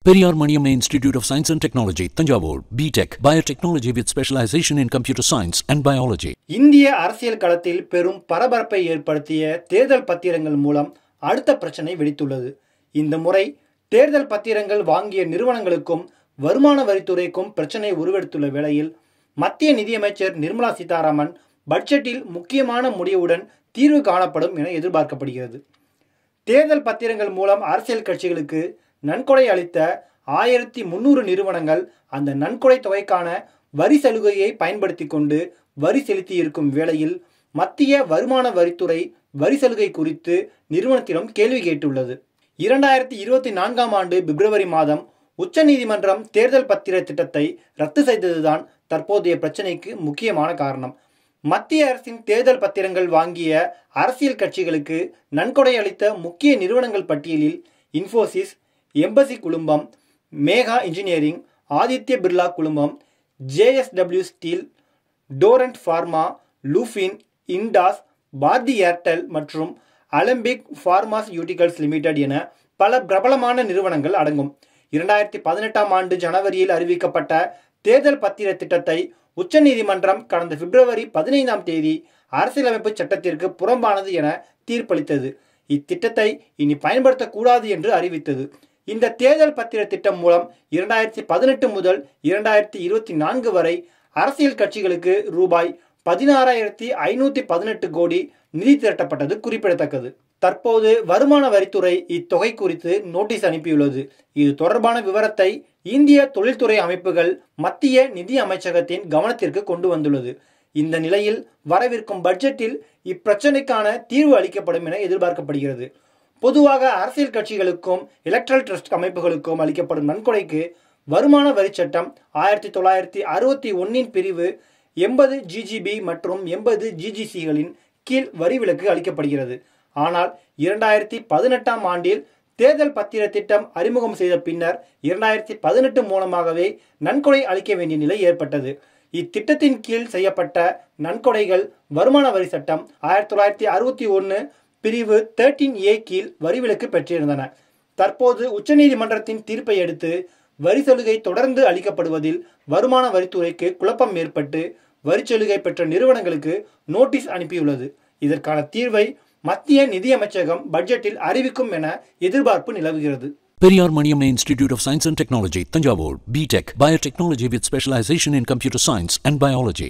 Periyar Maniamma Institute of Science and Technology, Thanjavur, B.Tech, Biotechnology with specialization in computer science and biology. இந்திய அரசியல் களத்தில் பெரும் பரபரப்பை ஏற்படுத்திய தேர்தல் பத்திரங்கள் மூலம் அடுத்த பிரச்சனை வெடித்துள்ளது. இந்த முறை தேர்தல் பத்திரங்கள் வாங்கிய நிறுவனங்களுக்கும் வருமான வரித்துறைக்கும் பிரச்சனை உருவெடுத்துள்ள வேளையில் மத்திய நிதியமைச்சர் நிர்மலா சீதாராமன் பட்ஜெட்டில் முக்கியமான முடிவுடன் தீர்வு காணப்படும் என எதிர்பார்க்கப்படுகிறது. தேர்தல் பத்திரங்கள் மூலம் அரசியல் கட்சிகளுக்கு நன்கொடை அளித்த 1300 நிறுவனங்கள் அந்த நன்கொடை தொகைக்கான வரி சலுகையை பயன்படுத்தி கொண்டு வரி செலுத்தி இருக்கும் வேளையில் மத்திய வருமான வரித்துறை வரி சலுகை குறித்து நிறுவனத்திடம் கேள்வி கேட்டுள்ளது. 2024ஆம் ஆண்டு பிப்ரவரி மாதம் உச்சநீதிமன்றம் தேர்தல் பத்திர திட்டத்தை ரத்து செய்ததுதான் தற்போதைய பிரச்சனைக்கு முக்கியமான காரணம். மத்திய அரசின் தேர்தல் பத்திரங்கள் வாங்கிய அரசியல் கட்சிகளுக்கு நன்கொடை அளித்த முக்கிய நிறுவனங்கள் பட்டியலில் இன்ஃபோசிஸ், எம்பசி குழுமம், மேகா இன்ஜினியரிங், ஆதித்ய பிர்லா குழுமம், JSW steel, Torrent pharma, Lupin, Intas, Bharti Airtel மற்றும் அலம்பிக் பார்மாசியூட்டிகல்ஸ் லிமிடெட் என பல பிரபலமான நிறுவனங்கள் அடங்கும். 2018ஆம் ஆண்டு ஜனவரியில் அறிவிக்கப்பட்ட தேர்தல் பத்திர திட்டத்தை உச்சநீதிமன்றம் கடந்த பிப்ரவரி 15ஆம் தேதி அரசியலமைப்பு சட்டத்திற்கு புறம்பானது என தீர்ப்பளித்தது. இத்திட்டத்தை இனி பயன்படுத்தக்கூடாது என்று அறிவித்தது. இந்த தேர்தல் பத்திர திட்டம் மூலம் 2018 முதல் 2024 வரை அரசியல் கட்சிகளுக்கு ரூபாய் 16,518 கோடி நிதி திரட்டப்பட்டது குறிப்பிடத்தக்கது. தற்போது வருமான வரித்துறை இத்தொகை குறித்து நோட்டீஸ் அனுப்பியுள்ளது. இது தொடர்பான விவரத்தை இந்திய தொழில்துறை அமைப்புகள் மத்திய நிதி அமைச்சகத்தின் கவனத்திற்கு கொண்டு வந்துள்ளது. இந்த நிலையில் வரவிருக்கும் பட்ஜெட்டில் இப்பிரச்சனைக்கான தீர்வு அளிக்கப்படும் என எதிர்பார்க்கப்படுகிறது. பொதுவாக அரசியல் கட்சிகளுக்கும் எலக்ட்ரல் ட்ரஸ்ட் அமைப்புகளுக்கும் அளிக்கப்படும் நன்கொடைக்கு வருமான வரி சட்டம் 1961 பிரிவு 80 GGB மற்றும் 80 GGCகளின் கீழ் வரி விலக்கு அளிக்கப்படுகிறது. ஆனால் 2018ஆம் ஆண்டில் தேர்தல் பத்திர திட்டம் அறிமுகம் செய்த பின்னர் 2018 மூலமாகவே நன்கொடை அளிக்க வேண்டிய நிலை ஏற்பட்டது. இத்திட்டத்தின் கீழ் செய்யப்பட்ட நன்கொடைகள் வருமான வரி சட்டம் 1961 பிரிவு 13A கீழ் வரி விலக்கு பெற்றிருந்தன. தற்போது உச்சநீதிமன்றத்தின் தீர்ப்பை அடுத்து வரி சலுகை தொடர்ந்து அளிக்கப்படுவதில் வருமான வரித்துறைக்கு குழப்பம் ஏற்பட்டு வரிச்சலுகை பெற்ற நிறுவனங்களுக்கு நோட்டீஸ் அனுப்பியுள்ளது. இதற்கான தீர்வை மத்திய நிதியமைச்சகம் பட்ஜெட்டில் அறிவிக்கும் என எதிர்பார்ப்பு நிலவுகிறது. Periyar Maniamma Institute of Science and Technology, Thanjavur, B.Tech, Biotechnology with specialization in computer science and biology.